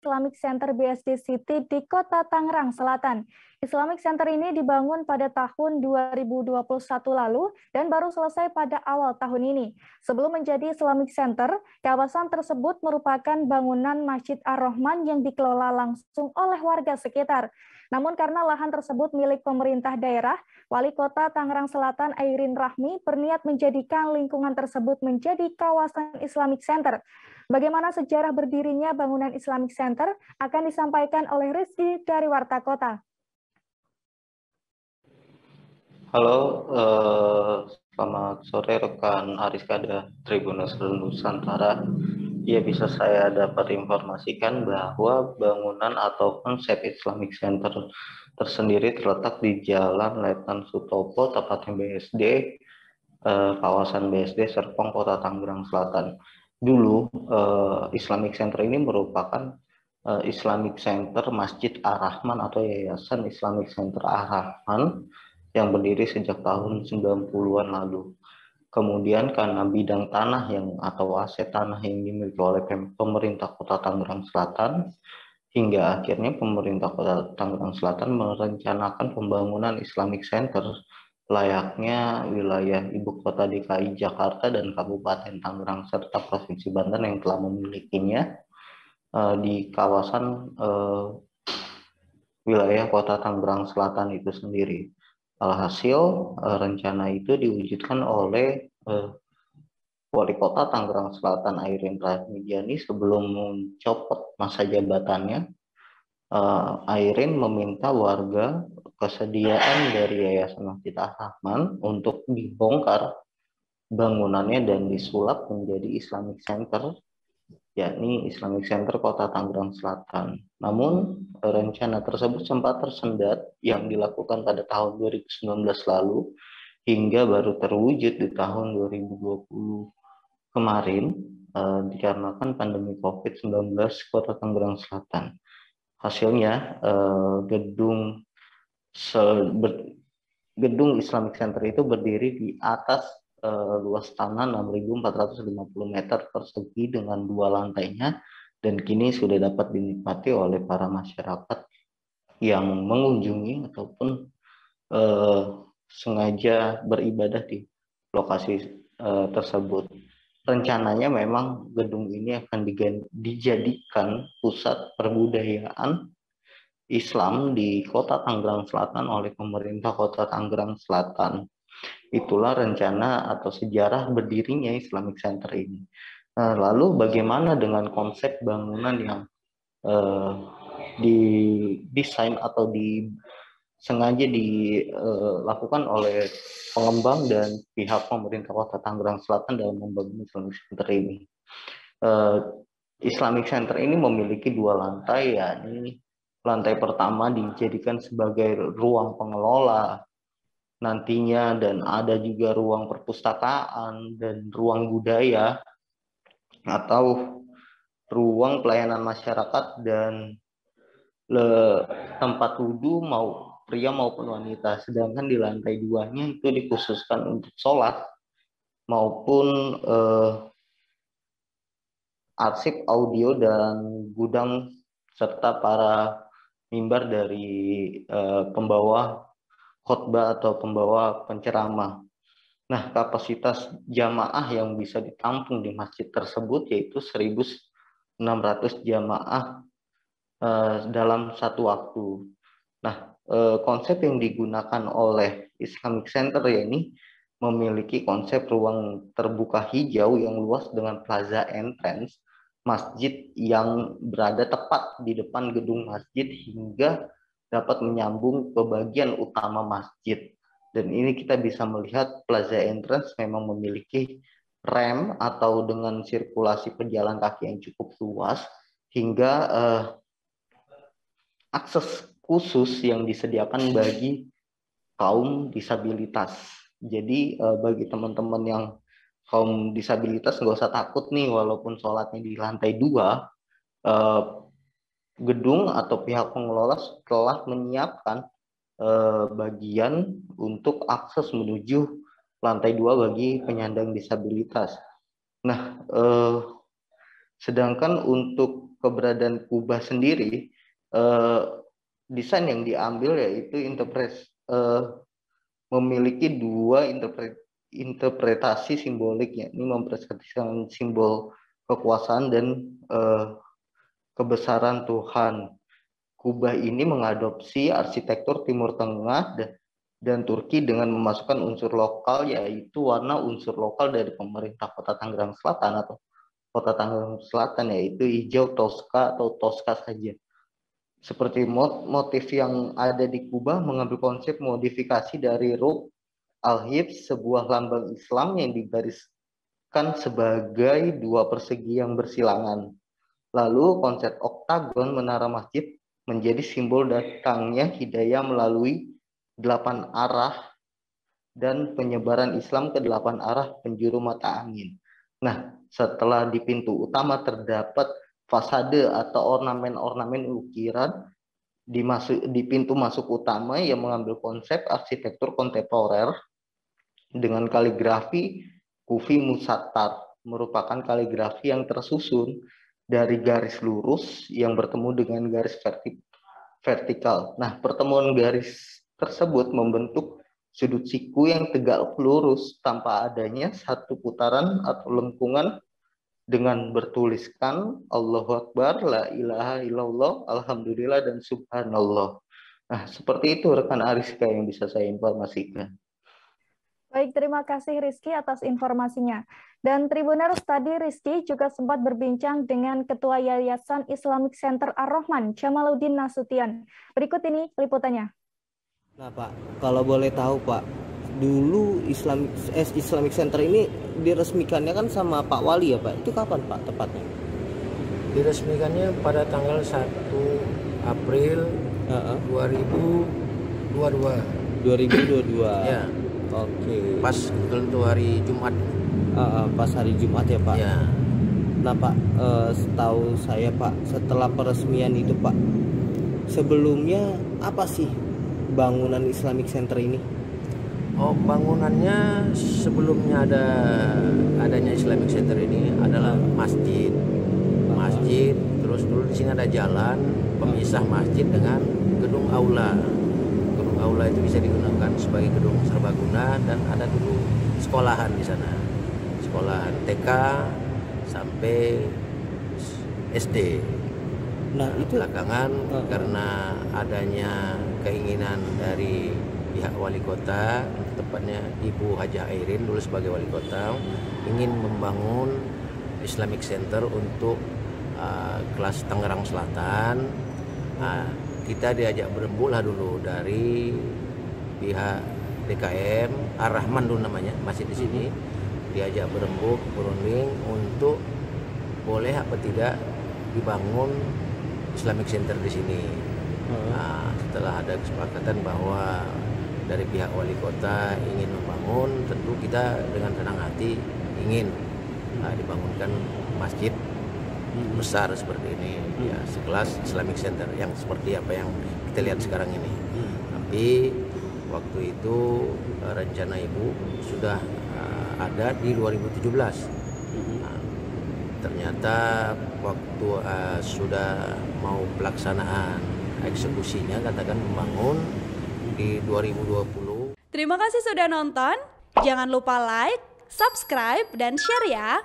Islamic Center BSD City di Kota Tangerang Selatan. Islamic Center ini dibangun pada tahun 2021 lalu dan baru selesai pada awal tahun ini. Sebelum menjadi Islamic Center, kawasan tersebut merupakan bangunan Masjid Ar-Rahman yang dikelola langsung oleh warga sekitar. Namun karena lahan tersebut milik pemerintah daerah, Wali Kota Tangerang Selatan Airin Rahmi berniat menjadikan lingkungan tersebut menjadi kawasan Islamic Center. Bagaimana sejarah berdirinya bangunan Islamic Center akan disampaikan oleh Rizky dari Warta Kota. Halo, selamat sore rekan Ariskada Tribunnews Nusantara. Ya, bisa saya dapat informasikan bahwa bangunan atau konsep Islamic Center tersendiri terletak di Jalan Letnan Sutopo, tepatnya BSD, kawasan BSD Serpong, Kota Tangerang Selatan. Dulu Islamic Center ini merupakan Islamic Center Masjid Ar-Rahman atau Yayasan Islamic Center Ar-Rahman yang berdiri sejak tahun 90-an lalu. Kemudian karena bidang tanah atau aset tanah yang dimiliki oleh pemerintah Kota Tangerang Selatan, hingga akhirnya pemerintah Kota Tangerang Selatan merencanakan pembangunan Islamic Center layaknya wilayah ibu kota DKI Jakarta dan Kabupaten Tangerang serta Provinsi Banten yang telah memilikinya di kawasan wilayah Kota Tangerang Selatan itu sendiri. Alhasil rencana itu diwujudkan oleh Wali Kota Tangerang Selatan Airin Rahmi sebelum mencopot masa jabatannya. Airin meminta warga kesediaan dari Yayasan Masjid Ar-Rahman untuk dibongkar bangunannya dan disulap menjadi Islamic Center, yakni Islamic Center Kota Tangerang Selatan. Namun rencana tersebut sempat tersendat yang dilakukan pada tahun 2019 lalu hingga baru terwujud di tahun 2020 kemarin dikarenakan pandemi COVID-19 Kota Tangerang Selatan. Hasilnya gedung Islamic Center itu berdiri di atas luas tanah 6.450 meter persegi dengan 2 lantainya dan kini sudah dapat dinikmati oleh para masyarakat yang mengunjungi ataupun sengaja beribadah di lokasi tersebut. Rencananya memang gedung ini akan dijadikan pusat perbudayaan Islam di Kota Tangerang Selatan oleh pemerintah Kota Tangerang Selatan. Itulah rencana atau sejarah berdirinya Islamic Center ini. Lalu bagaimana dengan konsep bangunan yang didesain atau sengaja dilakukan oleh pengembang dan pihak pemerintah Kota Tangerang Selatan dalam membangun Islamic Center ini? Islamic Center ini memiliki 2 lantai, yakni lantai pertama dijadikan sebagai ruang pengelola nantinya, dan ada juga ruang perpustakaan dan ruang budaya atau ruang pelayanan masyarakat dan tempat wudhu pria maupun wanita. Sedangkan di lantai 2-nya itu dikhususkan untuk sholat maupun arsip audio dan gudang serta para mimbar dari pembawa khotbah atau pembawa penceramah. Nah, kapasitas jamaah yang bisa ditampung di masjid tersebut yaitu 1.600 jamaah dalam satu waktu. Nah, konsep yang digunakan oleh Islamic Center ini memiliki konsep ruang terbuka hijau yang luas dengan plaza entrance masjid yang berada tepat di depan gedung masjid hingga dapat menyambung ke bagian utama masjid. Dan ini kita bisa melihat plaza entrance memang memiliki rem atau dengan sirkulasi pejalan kaki yang cukup luas hingga akses khusus yang disediakan bagi kaum disabilitas. Jadi bagi teman-teman yang kaum disabilitas nggak usah takut nih, walaupun sholatnya di lantai 2, gedung atau pihak pengelola telah menyiapkan bagian untuk akses menuju lantai 2 bagi penyandang disabilitas. Nah, sedangkan untuk keberadaan Kubah sendiri, desain yang diambil yaitu memiliki dua interpretasi simboliknya. Ini mempresentasikan simbol kekuasaan dan kebesaran Tuhan. Kubah ini mengadopsi arsitektur Timur Tengah dan Turki dengan memasukkan unsur lokal, yaitu warna unsur lokal dari pemerintah Kota Tangerang Selatan atau Kota Tangerang Selatan, yaitu hijau Tosca atau Tosca saja. Seperti motif yang ada di Kubah mengambil konsep modifikasi dari Rukn al-Hibs, sebuah lambang Islam yang digariskan sebagai dua persegi yang bersilangan. Lalu konsep oktagon menara masjid menjadi simbol datangnya hidayah melalui 8 arah dan penyebaran Islam ke 8 arah penjuru mata angin. Nah, setelah di pintu utama terdapat fasade atau ornamen-ornamen ukiran di pintu masuk utama yang mengambil konsep arsitektur kontemporer dengan kaligrafi Kufi Musattar, merupakan kaligrafi yang tersusun dari garis lurus yang bertemu dengan garis vertikal. Nah, pertemuan garis tersebut membentuk sudut siku yang tegak lurus tanpa adanya satu putaran atau lengkungan, dengan bertuliskan Allahu Akbar, La ilaha illallah, Alhamdulillah, dan Subhanallah. Nah, seperti itu rekan Ariska yang bisa saya informasikan. Baik, terima kasih Rizky atas informasinya. Dan Tribuners, tadi Rizky juga sempat berbincang dengan Ketua Yayasan Islamic Center Ar-Rahman, Jamaluddin Nasution. Berikut ini liputannya. Nah Pak, kalau boleh tahu Pak, dulu Islamic Center ini diresmikannya kan sama Pak Wali ya Pak, itu kapan Pak tepatnya? Diresmikannya pada tanggal 1 April 2022. Ya. Oke. Pas itu hari Jumat. Pas hari Jumat ya Pak. Ya. Nah Pak, setahu saya Pak, setelah peresmian itu Pak, sebelumnya apa sih bangunan Islamic Center ini? Oh, bangunannya sebelumnya adanya Islamic Center ini adalah masjid. Terus dulu di sini ada jalan pemisah masjid dengan gedung aula. Gedung aula itu bisa digunakan sebagai gedung serbaguna dan ada dulu sekolahan di sana. Sekolahan TK sampai SD. Nah, itu belakangan karena adanya keinginan dari pihak wali kota, tepatnya Ibu Hajah Airin dulu sebagai wali kota, ingin membangun Islamic Center untuk kelas Tangerang Selatan. Kita diajak berembuk lah dulu dari pihak DKM, Ar-Rahman dulu namanya, masih di sini, diajak berunding untuk boleh apa tidak dibangun Islamic Center di sini. Setelah ada kesepakatan bahwa dari pihak wali kota ingin membangun, tentu kita dengan senang hati ingin dibangunkan masjid besar seperti ini, ya sekelas Islamic Center yang seperti apa yang kita lihat sekarang ini. Tapi waktu itu rencana Ibu sudah ada di 2017. Ternyata waktu sudah mau pelaksanaan eksekusinya, katakan membangun di 2020. Terima kasih sudah nonton. Jangan lupa like, subscribe, dan share ya.